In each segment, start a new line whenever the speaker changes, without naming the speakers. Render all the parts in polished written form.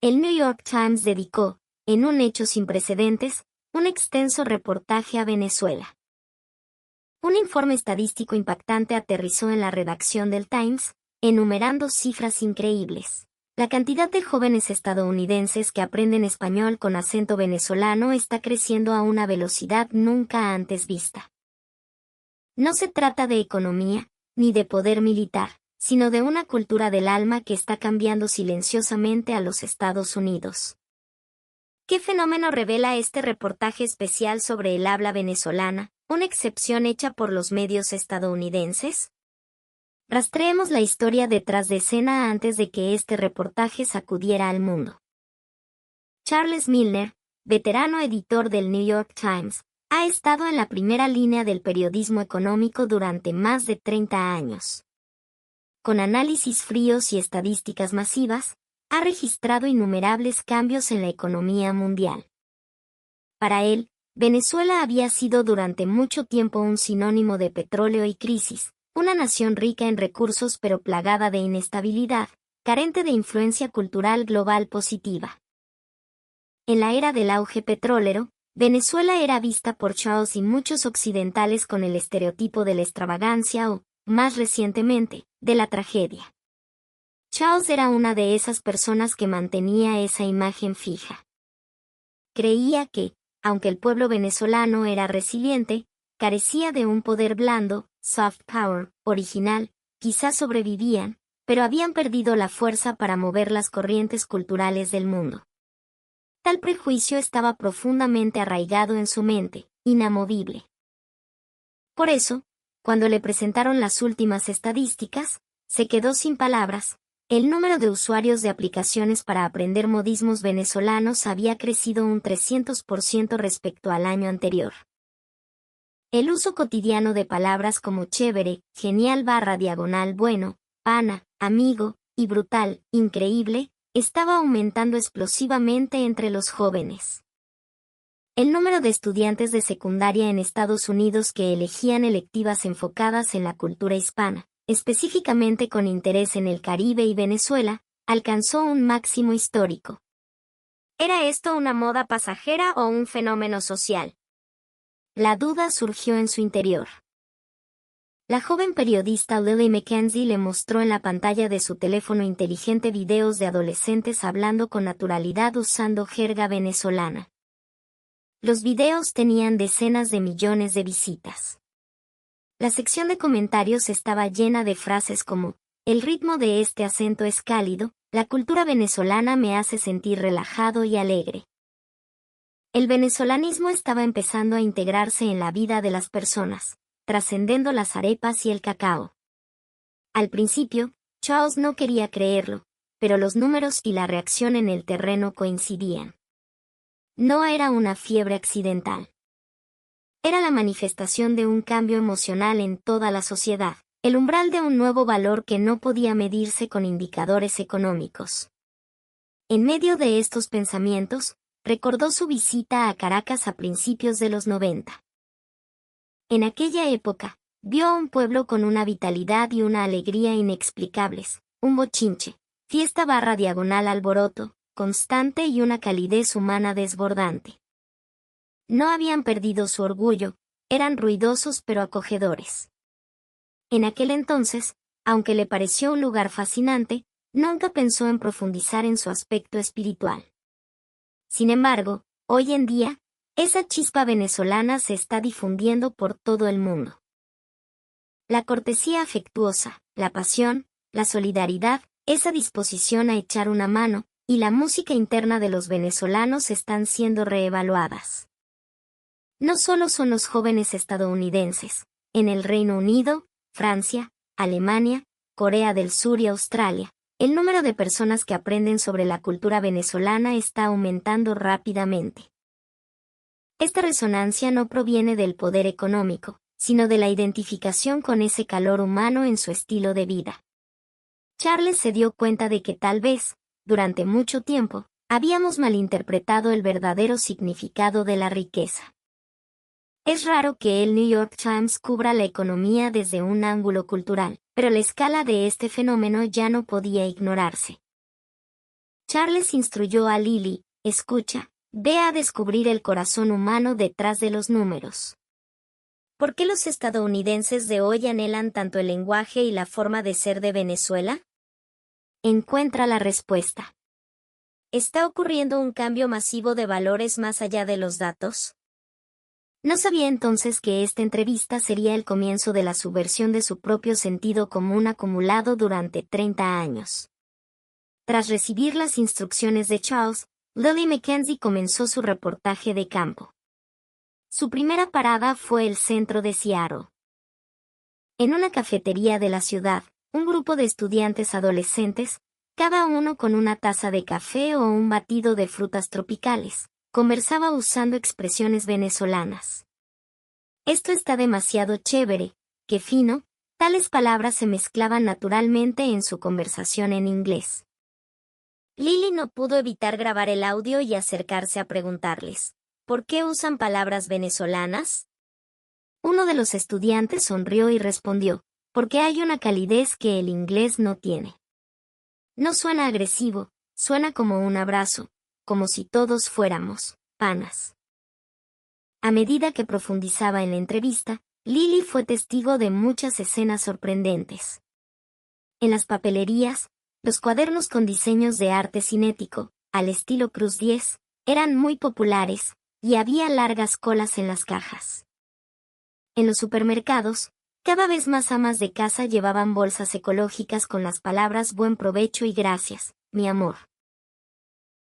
El New York Times dedicó, en un hecho sin precedentes, un extenso reportaje a Venezuela. Un informe estadístico impactante aterrizó en la redacción del Times, enumerando cifras increíbles. La cantidad de jóvenes estadounidenses que aprenden español con acento venezolano está creciendo a una velocidad nunca antes vista. No se trata de economía, ni de poder militar, sino de una cultura del alma que está cambiando silenciosamente a los Estados Unidos. ¿Qué fenómeno revela este reportaje especial sobre el habla venezolana, una excepción hecha por los medios estadounidenses? Rastreemos la historia detrás de escena antes de que este reportaje sacudiera al mundo. Charles Milner, veterano editor del New York Times, ha estado en la primera línea del periodismo económico durante más de 30 años. Con análisis fríos y estadísticas masivas, ha registrado innumerables cambios en la economía mundial. Para él, Venezuela había sido durante mucho tiempo un sinónimo de petróleo y crisis, una nación rica en recursos pero plagada de inestabilidad, carente de influencia cultural global positiva. En la era del auge petrolero, Venezuela era vista por Charles y muchos occidentales con el estereotipo de la extravagancia o, más recientemente, de la tragedia. Charles era una de esas personas que mantenía esa imagen fija. Creía que, aunque el pueblo venezolano era resiliente, carecía de un poder blando, soft power, original, quizás sobrevivían, pero habían perdido la fuerza para mover las corrientes culturales del mundo. Tal prejuicio estaba profundamente arraigado en su mente, inamovible. Por eso, cuando le presentaron las últimas estadísticas, se quedó sin palabras. El número de usuarios de aplicaciones para aprender modismos venezolanos había crecido un 300% respecto al año anterior. El uso cotidiano de palabras como chévere, genial / bueno, pana, amigo, y brutal, increíble, estaba aumentando explosivamente entre los jóvenes. El número de estudiantes de secundaria en Estados Unidos que elegían electivas enfocadas en la cultura hispana, específicamente con interés en el Caribe y Venezuela, alcanzó un máximo histórico. ¿Era esto una moda pasajera o un fenómeno social? La duda surgió en su interior. La joven periodista Lily Mackenzie le mostró en la pantalla de su teléfono inteligente videos de adolescentes hablando con naturalidad usando jerga venezolana. Los videos tenían decenas de millones de visitas. La sección de comentarios estaba llena de frases como, el ritmo de este acento es cálido, la cultura venezolana me hace sentir relajado y alegre. El venezolanismo estaba empezando a integrarse en la vida de las personas, trascendiendo las arepas y el cacao. Al principio, Charles no quería creerlo, pero los números y la reacción en el terreno coincidían. No era una fiebre accidental. Era la manifestación de un cambio emocional en toda la sociedad, el umbral de un nuevo valor que no podía medirse con indicadores económicos. En medio de estos pensamientos, recordó su visita a Caracas a principios de los 90. En aquella época, vio a un pueblo con una vitalidad y una alegría inexplicables, un bochinche, fiesta / alboroto, constante y una calidez humana desbordante. No habían perdido su orgullo, eran ruidosos pero acogedores. En aquel entonces, aunque le pareció un lugar fascinante, nunca pensó en profundizar en su aspecto espiritual. Sin embargo, hoy en día, esa chispa venezolana se está difundiendo por todo el mundo. La cortesía afectuosa, la pasión, la solidaridad, esa disposición a echar una mano, y la música interna de los venezolanos están siendo reevaluadas. No solo son los jóvenes estadounidenses, en el Reino Unido, Francia, Alemania, Corea del Sur y Australia, el número de personas que aprenden sobre la cultura venezolana está aumentando rápidamente. Esta resonancia no proviene del poder económico, sino de la identificación con ese calor humano en su estilo de vida. Charles se dio cuenta de que tal vez, durante mucho tiempo, habíamos malinterpretado el verdadero significado de la riqueza. Es raro que el New York Times cubra la economía desde un ángulo cultural, pero la escala de este fenómeno ya no podía ignorarse. Charles instruyó a Lily: escucha, ve a descubrir el corazón humano detrás de los números. ¿Por qué los estadounidenses de hoy anhelan tanto el lenguaje y la forma de ser de Venezuela? Encuentra la respuesta. ¿Está ocurriendo un cambio masivo de valores más allá de los datos? No sabía entonces que esta entrevista sería el comienzo de la subversión de su propio sentido común acumulado durante 30 años. Tras recibir las instrucciones de Charles, Lily Mackenzie comenzó su reportaje de campo. Su primera parada fue el centro de Seattle. En una cafetería de la ciudad, un grupo de estudiantes adolescentes, cada uno con una taza de café o un batido de frutas tropicales, conversaba usando expresiones venezolanas. Esto está demasiado chévere, qué fino, tales palabras se mezclaban naturalmente en su conversación en inglés. Lily no pudo evitar grabar el audio y acercarse a preguntarles: ¿por qué usan palabras venezolanas? Uno de los estudiantes sonrió y respondió: porque hay una calidez que el inglés no tiene. No suena agresivo, suena como un abrazo, como si todos fuéramos panas. A medida que profundizaba en la entrevista, Lily fue testigo de muchas escenas sorprendentes. En las papelerías, los cuadernos con diseños de arte cinético, al estilo Cruz 10, eran muy populares, y había largas colas en las cajas. En los supermercados, cada vez más amas de casa llevaban bolsas ecológicas con las palabras buen provecho y gracias, mi amor.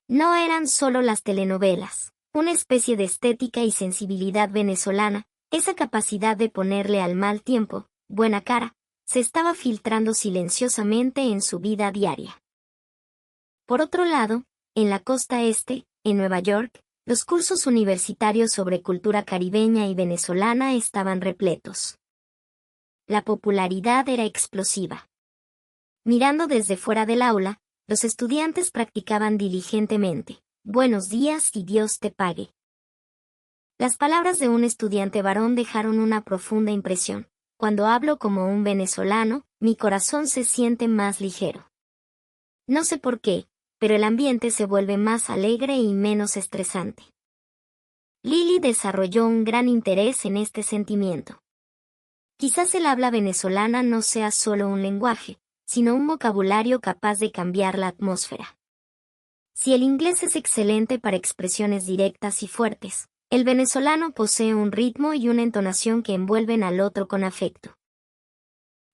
No eran solo las telenovelas, una especie de estética y sensibilidad venezolana, esa capacidad de ponerle al mal tiempo buena cara, se estaba filtrando silenciosamente en su vida diaria. Por otro lado, en la costa este, en Nueva York, los cursos universitarios sobre cultura caribeña y venezolana estaban repletos. La popularidad era explosiva. Mirando desde fuera del aula, los estudiantes practicaban diligentemente: buenos días y Dios te pague. Las palabras de un estudiante varón dejaron una profunda impresión. Cuando hablo como un venezolano, mi corazón se siente más ligero. No sé por qué, pero el ambiente se vuelve más alegre y menos estresante. Lily desarrolló un gran interés en este sentimiento. Quizás el habla venezolana no sea solo un lenguaje, sino un vocabulario capaz de cambiar la atmósfera. Si el inglés es excelente para expresiones directas y fuertes, el venezolano posee un ritmo y una entonación que envuelven al otro con afecto.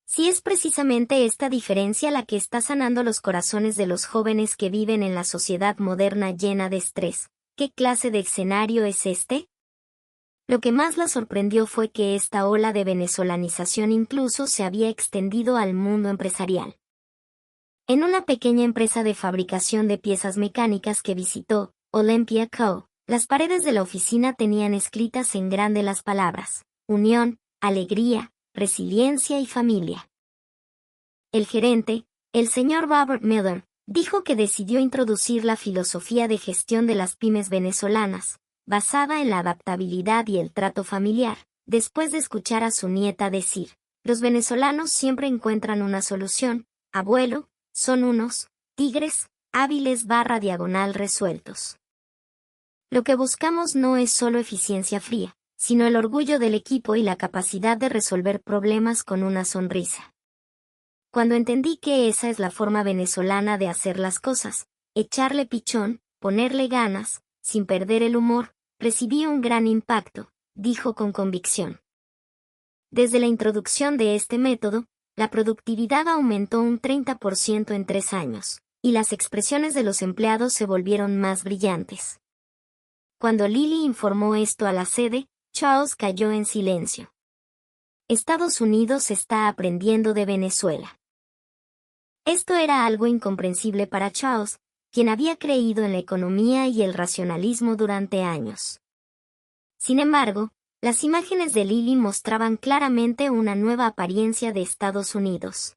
Si es precisamente esta diferencia la que está sanando los corazones de los jóvenes que viven en la sociedad moderna llena de estrés, ¿qué clase de escenario es este? Lo que más la sorprendió fue que esta ola de venezolanización incluso se había extendido al mundo empresarial. En una pequeña empresa de fabricación de piezas mecánicas que visitó, Olympia Co., las paredes de la oficina tenían escritas en grande las palabras: unión, alegría, resiliencia y familia. El gerente, el señor Robert Miller, dijo que decidió introducir la filosofía de gestión de las pymes venezolanas, basada en la adaptabilidad y el trato familiar, después de escuchar a su nieta decir: los venezolanos siempre encuentran una solución, abuelo, son unos tigres hábiles / resueltos. Lo que buscamos no es solo eficiencia fría, sino el orgullo del equipo y la capacidad de resolver problemas con una sonrisa. Cuando entendí que esa es la forma venezolana de hacer las cosas, echarle pichón, ponerle ganas, sin perder el humor, recibí un gran impacto, dijo con convicción. Desde la introducción de este método, la productividad aumentó un 30% en 3 años, y las expresiones de los empleados se volvieron más brillantes. Cuando Lily informó esto a la sede, Charles cayó en silencio. Estados Unidos está aprendiendo de Venezuela. Esto era algo incomprensible para Charles, quien había creído en la economía y el racionalismo durante años. Sin embargo, las imágenes de Lily mostraban claramente una nueva apariencia de Estados Unidos.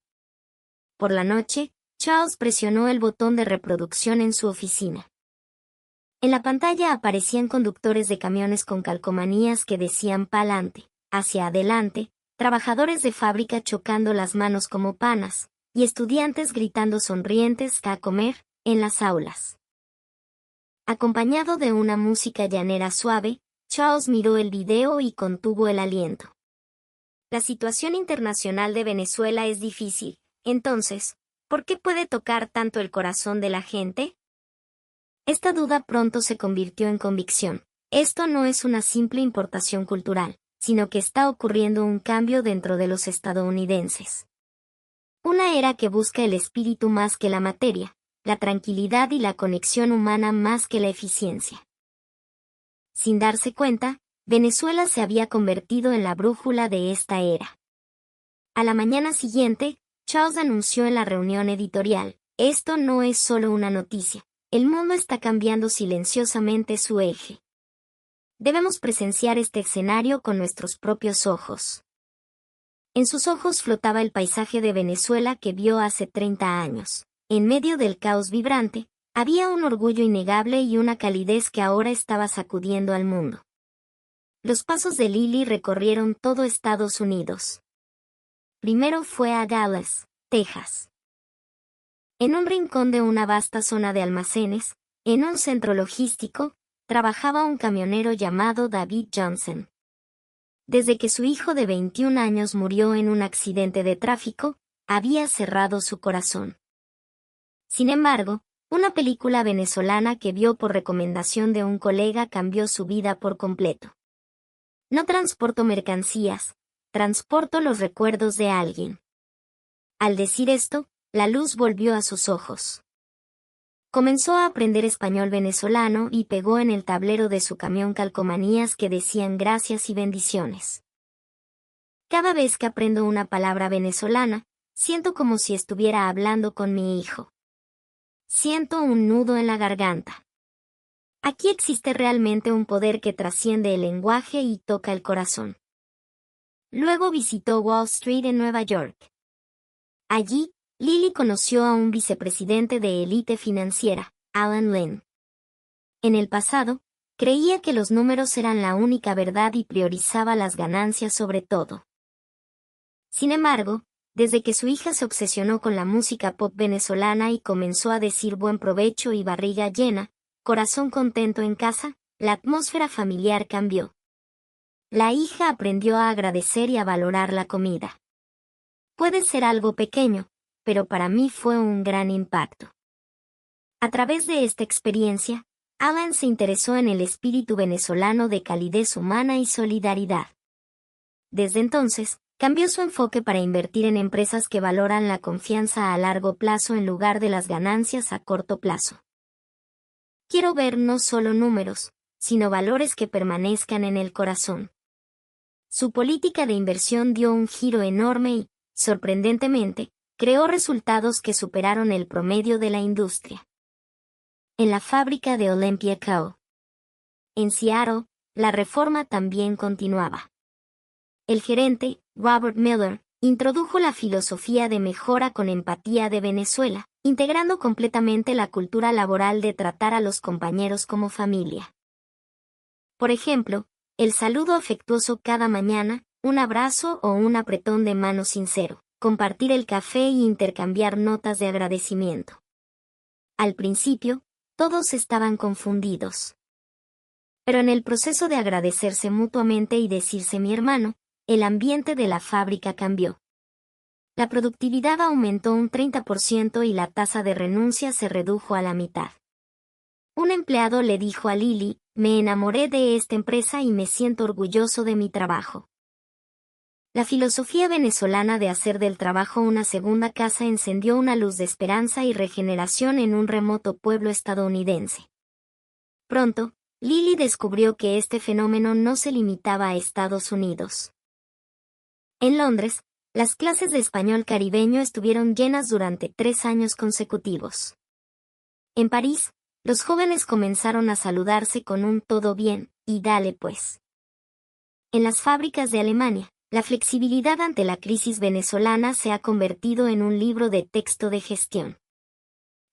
Por la noche, Charles presionó el botón de reproducción en su oficina. En la pantalla aparecían conductores de camiones con calcomanías que decían pa'lante, hacia adelante, trabajadores de fábrica chocando las manos como panas, y estudiantes gritando sonrientes: a comer, en las aulas. Acompañado de una música llanera suave, Charles miró el video y contuvo el aliento. La situación internacional de Venezuela es difícil, entonces, ¿por qué puede tocar tanto el corazón de la gente? Esta duda pronto se convirtió en convicción. Esto no es una simple importación cultural, sino que está ocurriendo un cambio dentro de los estadounidenses. Una era que busca el espíritu más que la materia, la tranquilidad y la conexión humana más que la eficiencia. Sin darse cuenta, Venezuela se había convertido en la brújula de esta era. A la mañana siguiente, Charles anunció en la reunión editorial: esto no es solo una noticia, el mundo está cambiando silenciosamente su eje. Debemos presenciar este escenario con nuestros propios ojos. En sus ojos flotaba el paisaje de Venezuela que vio hace 30 años. En medio del caos vibrante, había un orgullo innegable y una calidez que ahora estaba sacudiendo al mundo. Los pasos de Lily recorrieron todo Estados Unidos. Primero fue a Dallas, Texas. En un rincón de una vasta zona de almacenes, en un centro logístico, trabajaba un camionero llamado David Johnson. Desde que su hijo de 21 años murió en un accidente de tráfico, había cerrado su corazón. Sin embargo, una película venezolana que vio por recomendación de un colega cambió su vida por completo. No transporto mercancías, transporto los recuerdos de alguien. Al decir esto, la luz volvió a sus ojos. Comenzó a aprender español venezolano y pegó en el tablero de su camión calcomanías que decían gracias y bendiciones. Cada vez que aprendo una palabra venezolana, siento como si estuviera hablando con mi hijo. Siento un nudo en la garganta. Aquí existe realmente un poder que trasciende el lenguaje y toca el corazón. Luego visitó Wall Street en Nueva York. Allí, Lily conoció a un vicepresidente de élite financiera, Alan Lynn. En el pasado, creía que los números eran la única verdad y priorizaba las ganancias sobre todo. Sin embargo, desde que su hija se obsesionó con la música pop venezolana y comenzó a decir buen provecho y barriga llena, corazón contento en casa, la atmósfera familiar cambió. La hija aprendió a agradecer y a valorar la comida. Puede ser algo pequeño, pero para mí fue un gran impacto. A través de esta experiencia, Alan se interesó en el espíritu venezolano de calidez humana y solidaridad. Desde entonces, cambió su enfoque para invertir en empresas que valoran la confianza a largo plazo en lugar de las ganancias a corto plazo. Quiero ver no solo números, sino valores que permanezcan en el corazón. Su política de inversión dio un giro enorme y, sorprendentemente, creó resultados que superaron el promedio de la industria. En la fábrica de Olympia Co. En Seattle, la reforma también continuaba. El gerente, Robert Miller, introdujo la filosofía de mejora con empatía de Venezuela, integrando completamente la cultura laboral de tratar a los compañeros como familia. Por ejemplo, el saludo afectuoso cada mañana, un abrazo o un apretón de mano sincero, compartir el café y intercambiar notas de agradecimiento. Al principio, todos estaban confundidos. Pero en el proceso de agradecerse mutuamente y decirse mi hermano, el ambiente de la fábrica cambió. La productividad aumentó un 30% y la tasa de renuncia se redujo a la mitad. Un empleado le dijo a Lily, me enamoré de esta empresa y me siento orgulloso de mi trabajo. La filosofía venezolana de hacer del trabajo una segunda casa encendió una luz de esperanza y regeneración en un remoto pueblo estadounidense. Pronto, Lily descubrió que este fenómeno no se limitaba a Estados Unidos. En Londres, las clases de español caribeño estuvieron llenas durante 3 años consecutivos. En París, los jóvenes comenzaron a saludarse con un todo bien, y dale pues. En las fábricas de Alemania, la flexibilidad ante la crisis venezolana se ha convertido en un libro de texto de gestión.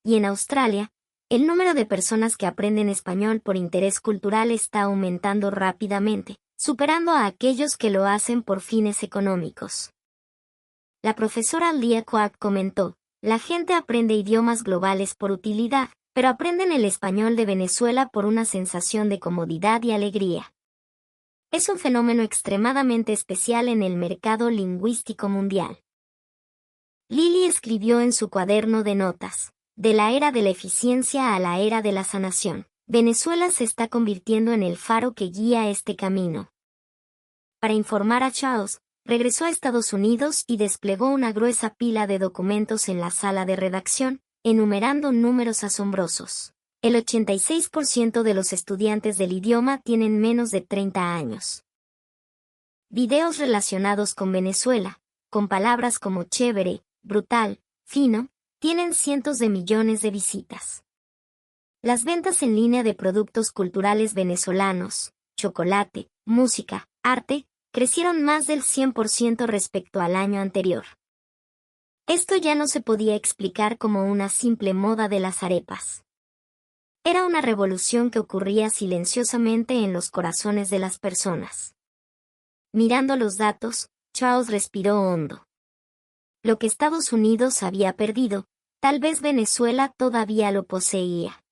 Y en Australia, el número de personas que aprenden español por interés cultural está aumentando rápidamente, superando a aquellos que lo hacen por fines económicos. La profesora Leah Clark comentó, la gente aprende idiomas globales por utilidad, pero aprenden el español de Venezuela por una sensación de comodidad y alegría. Es un fenómeno extremadamente especial en el mercado lingüístico mundial. Lily escribió en su cuaderno de notas, de la era de la eficiencia a la era de la sanación, Venezuela se está convirtiendo en el faro que guía este camino. Para informar a Charles, regresó a Estados Unidos y desplegó una gruesa pila de documentos en la sala de redacción, enumerando números asombrosos. El 86% de los estudiantes del idioma tienen menos de 30 años. Videos relacionados con Venezuela, con palabras como chévere, brutal, fino, tienen cientos de millones de visitas. Las ventas en línea de productos culturales venezolanos, chocolate, música, arte, crecieron más del 100% respecto al año anterior. Esto ya no se podía explicar como una simple moda de las arepas. Era una revolución que ocurría silenciosamente en los corazones de las personas. Mirando los datos, Charles respiró hondo. Lo que Estados Unidos había perdido, tal vez Venezuela todavía lo poseía.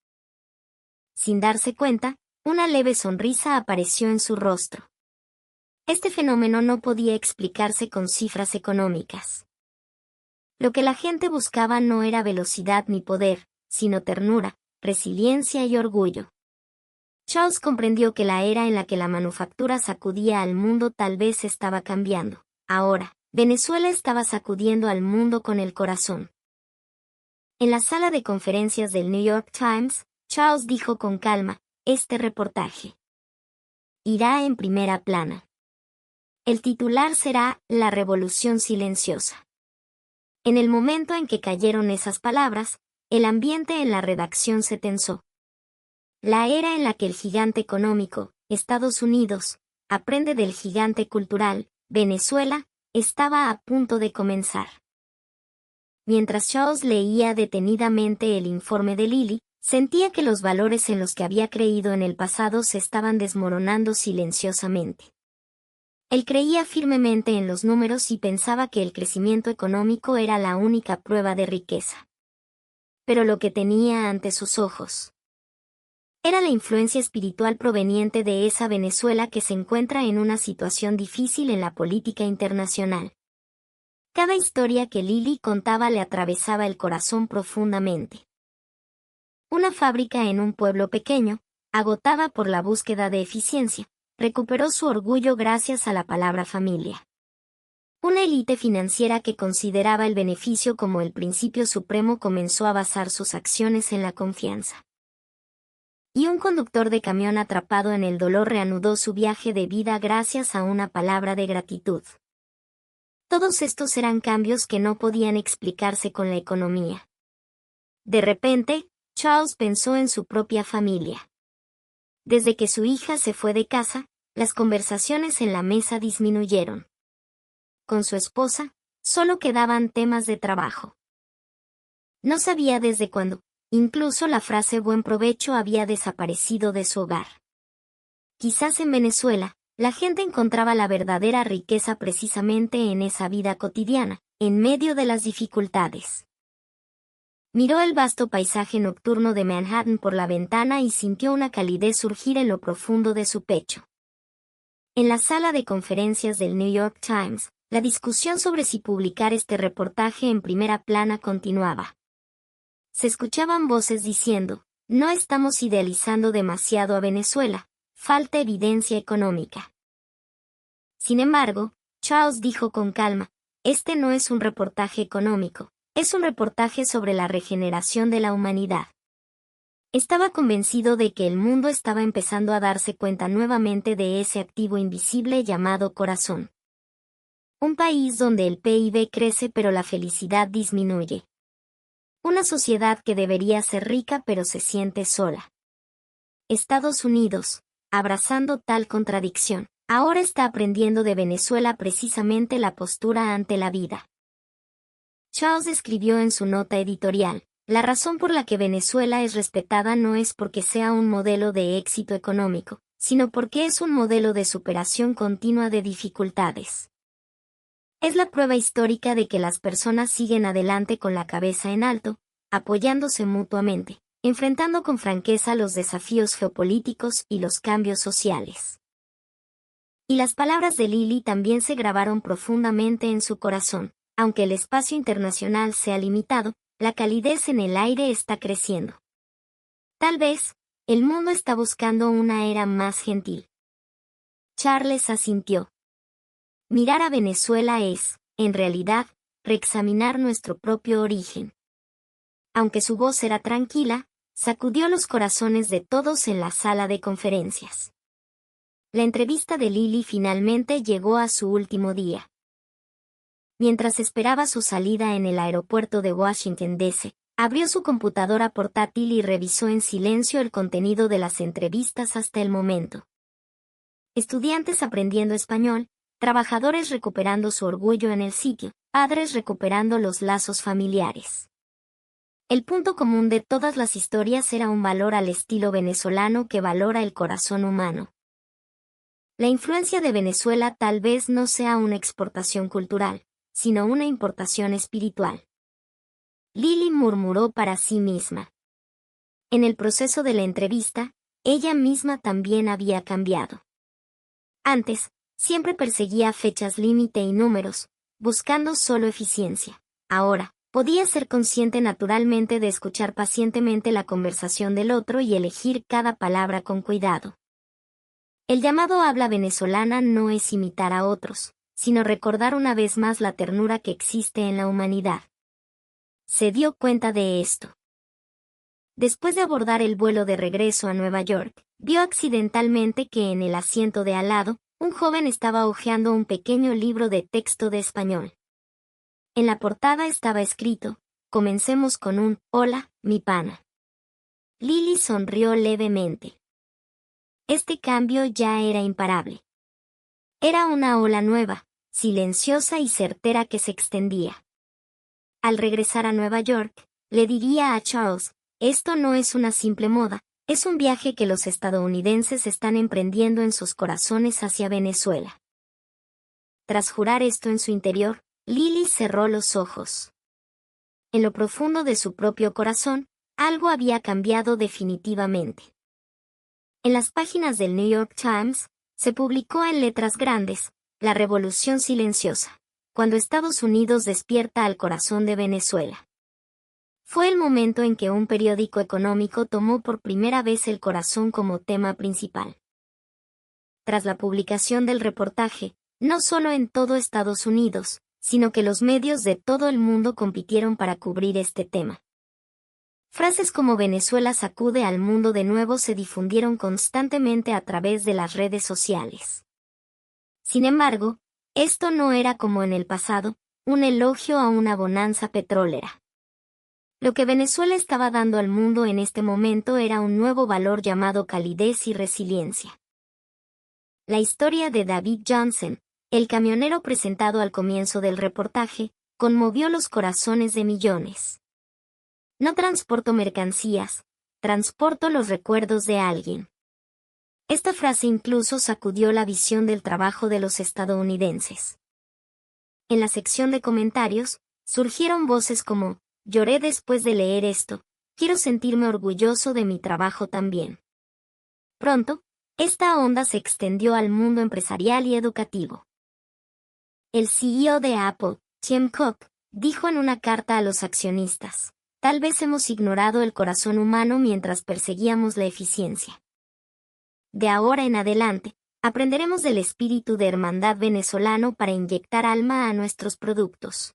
Sin darse cuenta, una leve sonrisa apareció en su rostro. Este fenómeno no podía explicarse con cifras económicas. Lo que la gente buscaba no era velocidad ni poder, sino ternura, resiliencia y orgullo. Charles comprendió que la era en la que la manufactura sacudía al mundo tal vez estaba cambiando. Ahora, Venezuela estaba sacudiendo al mundo con el corazón. En la sala de conferencias del New York Times, Charles dijo con calma, este reportaje irá en primera plana. El titular será La Revolución Silenciosa. En el momento en que cayeron esas palabras, el ambiente en la redacción se tensó. La era en la que el gigante económico, Estados Unidos, aprende del gigante cultural, Venezuela, estaba a punto de comenzar. Mientras Charles leía detenidamente el informe de Lily, sentía que los valores en los que había creído en el pasado se estaban desmoronando silenciosamente. Él creía firmemente en los números y pensaba que el crecimiento económico era la única prueba de riqueza. Pero lo que tenía ante sus ojos era la influencia espiritual proveniente de esa Venezuela que se encuentra en una situación difícil en la política internacional. Cada historia que Lily contaba le atravesaba el corazón profundamente. Una fábrica en un pueblo pequeño, agotada por la búsqueda de eficiencia, recuperó su orgullo gracias a la palabra familia. Una élite financiera que consideraba el beneficio como el principio supremo comenzó a basar sus acciones en la confianza. Y un conductor de camión atrapado en el dolor reanudó su viaje de vida gracias a una palabra de gratitud. Todos estos eran cambios que no podían explicarse con la economía. De repente, Charles pensó en su propia familia. Desde que su hija se fue de casa, las conversaciones en la mesa disminuyeron. Con su esposa, solo quedaban temas de trabajo. No sabía desde cuándo, incluso la frase buen provecho había desaparecido de su hogar. Quizás en Venezuela, la gente encontraba la verdadera riqueza precisamente en esa vida cotidiana, en medio de las dificultades. Miró el vasto paisaje nocturno de Manhattan por la ventana y sintió una calidez surgir en lo profundo de su pecho. En la sala de conferencias del New York Times, la discusión sobre si publicar este reportaje en primera plana continuaba. Se escuchaban voces diciendo, no estamos idealizando demasiado a Venezuela, falta evidencia económica. Sin embargo, Charles dijo con calma, este no es un reportaje económico, es un reportaje sobre la regeneración de la humanidad. Estaba convencido de que el mundo estaba empezando a darse cuenta nuevamente de ese activo invisible llamado corazón. Un país donde el PIB crece pero la felicidad disminuye. Una sociedad que debería ser rica pero se siente sola. Estados Unidos, abrazando tal contradicción, ahora está aprendiendo de Venezuela precisamente la postura ante la vida. Charles escribió en su nota editorial, la razón por la que Venezuela es respetada no es porque sea un modelo de éxito económico, sino porque es un modelo de superación continua de dificultades. Es la prueba histórica de que las personas siguen adelante con la cabeza en alto, apoyándose mutuamente, enfrentando con franqueza los desafíos geopolíticos y los cambios sociales. Y las palabras de Lily también se grabaron profundamente en su corazón. Aunque el espacio internacional sea limitado, la calidez en el aire está creciendo. Tal vez, el mundo está buscando una era más gentil. Charles asintió. Mirar a Venezuela es, en realidad, reexaminar nuestro propio origen. Aunque su voz era tranquila, sacudió los corazones de todos en la sala de conferencias. La entrevista de Lily finalmente llegó a su último día. Mientras esperaba su salida en el aeropuerto de Washington, D.C., abrió su computadora portátil y revisó en silencio el contenido de las entrevistas hasta el momento. Estudiantes aprendiendo español, trabajadores recuperando su orgullo en el sitio, padres recuperando los lazos familiares. El punto común de todas las historias era un valor al estilo venezolano que valora el corazón humano. La influencia de Venezuela tal vez no sea una exportación cultural, sino una importación espiritual. Lily murmuró para sí misma. En el proceso de la entrevista, ella misma también había cambiado. Antes, siempre perseguía fechas límite y números, buscando solo eficiencia. Ahora, podía ser consciente naturalmente de escuchar pacientemente la conversación del otro y elegir cada palabra con cuidado. El llamado habla venezolana no es imitar a otros, sino recordar una vez más la ternura que existe en la humanidad. Se dio cuenta de esto. Después de abordar el vuelo de regreso a Nueva York, vio accidentalmente que en el asiento de al lado, un joven estaba hojeando un pequeño libro de texto de español. En la portada estaba escrito: "Comencemos con un hola, mi pana". Lily sonrió levemente. Este cambio ya era imparable. Era una ola nueva, silenciosa y certera que se extendía. Al regresar a Nueva York, le diría a Charles: esto no es una simple moda, es un viaje que los estadounidenses están emprendiendo en sus corazones hacia Venezuela. Tras jurar esto en su interior, Lily cerró los ojos. En lo profundo de su propio corazón, algo había cambiado definitivamente. En las páginas del New York Times, se publicó en letras grandes: "La revolución silenciosa, cuando Estados Unidos despierta al corazón de Venezuela". Fue el momento en que un periódico económico tomó por primera vez el corazón como tema principal. Tras la publicación del reportaje, no solo en todo Estados Unidos, sino que los medios de todo el mundo compitieron para cubrir este tema. Frases como "Venezuela sacude al mundo de nuevo" se difundieron constantemente a través de las redes sociales. Sin embargo, esto no era como en el pasado, un elogio a una bonanza petrolera. Lo que Venezuela estaba dando al mundo en este momento era un nuevo valor llamado calidez y resiliencia. La historia de David Johnson, el camionero presentado al comienzo del reportaje, conmovió los corazones de millones. "No transporto mercancías, transporto los recuerdos de alguien". Esta frase incluso sacudió la visión del trabajo de los estadounidenses. En la sección de comentarios, surgieron voces como: "Lloré después de leer esto, quiero sentirme orgulloso de mi trabajo también". Pronto, esta onda se extendió al mundo empresarial y educativo. El CEO de Apple, Tim Cook, dijo en una carta a los accionistas: "Tal vez hemos ignorado el corazón humano mientras perseguíamos la eficiencia. De ahora en adelante, aprenderemos del espíritu de hermandad venezolano para inyectar alma a nuestros productos".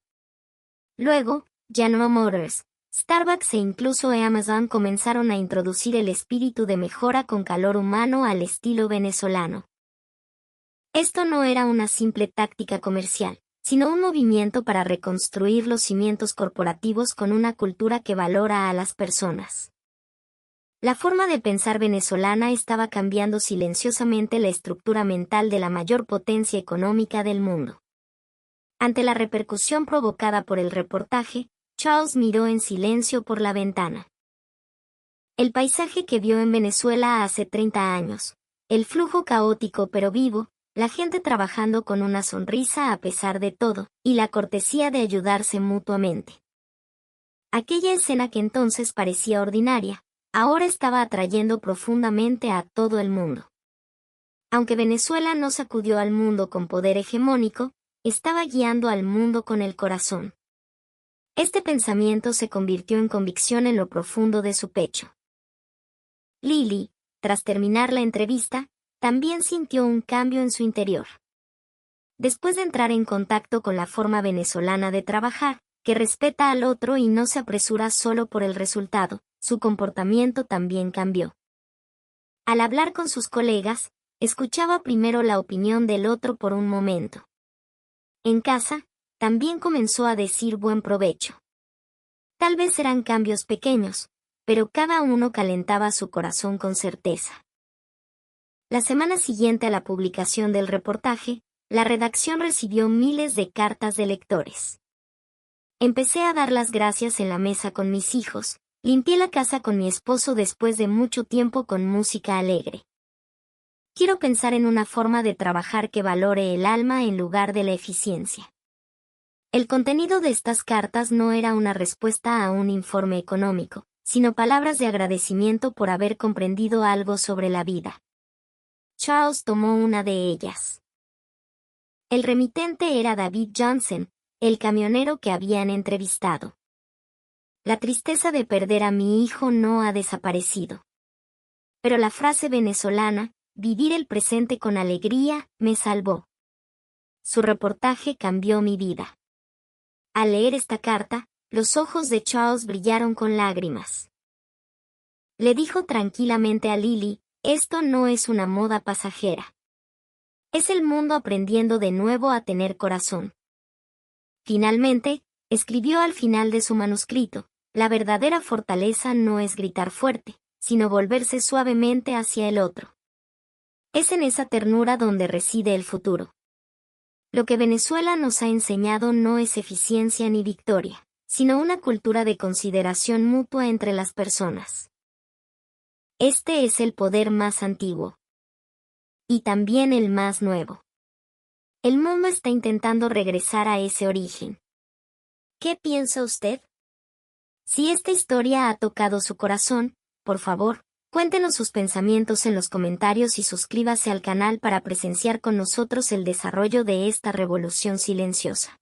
Luego, General Motors, Starbucks e incluso Amazon comenzaron a introducir el espíritu de mejora con calor humano al estilo venezolano. Esto no era una simple táctica comercial, sino un movimiento para reconstruir los cimientos corporativos con una cultura que valora a las personas. La forma de pensar venezolana estaba cambiando silenciosamente la estructura mental de la mayor potencia económica del mundo. Ante la repercusión provocada por el reportaje, Charles miró en silencio por la ventana. El paisaje que vio en Venezuela hace 30 años, el flujo caótico pero vivo, la gente trabajando con una sonrisa a pesar de todo, y la cortesía de ayudarse mutuamente. Aquella escena que entonces parecía ordinaria, ahora estaba atrayendo profundamente a todo el mundo. Aunque Venezuela no sacudió al mundo con poder hegemónico, estaba guiando al mundo con el corazón. Este pensamiento se convirtió en convicción en lo profundo de su pecho. Lily, tras terminar la entrevista, también sintió un cambio en su interior. Después de entrar en contacto con la forma venezolana de trabajar, que respeta al otro y no se apresura solo por el resultado, su comportamiento también cambió. Al hablar con sus colegas, escuchaba primero la opinión del otro por un momento. En casa, también comenzó a decir buen provecho. Tal vez eran cambios pequeños, pero cada uno calentaba su corazón con certeza. La semana siguiente a la publicación del reportaje, la redacción recibió miles de cartas de lectores. Empecé a dar las gracias en la mesa con mis hijos, limpié la casa con mi esposo después de mucho tiempo con música alegre. Quiero pensar en una forma de trabajar que valore el alma en lugar de la eficiencia. El contenido de estas cartas no era una respuesta a un informe económico, sino palabras de agradecimiento por haber comprendido algo sobre la vida. Charles tomó una de ellas. El remitente era David Johnson, el camionero que habían entrevistado. La tristeza de perder a mi hijo no ha desaparecido. Pero la frase venezolana, vivir el presente con alegría, me salvó. Su reportaje cambió mi vida. Al leer esta carta, los ojos de Charles brillaron con lágrimas. Le dijo tranquilamente a Lily, esto no es una moda pasajera. Es el mundo aprendiendo de nuevo a tener corazón. Finalmente, escribió al final de su manuscrito, la verdadera fortaleza no es gritar fuerte, sino volverse suavemente hacia el otro. Es en esa ternura donde reside el futuro. Lo que Venezuela nos ha enseñado no es eficiencia ni victoria, sino una cultura de consideración mutua entre las personas. Este es el poder más antiguo. Y también el más nuevo. El mundo está intentando regresar a ese origen. ¿Qué piensa usted? Si esta historia ha tocado su corazón, por favor, cuéntenos sus pensamientos en los comentarios y suscríbase al canal para presenciar con nosotros el desarrollo de esta revolución silenciosa.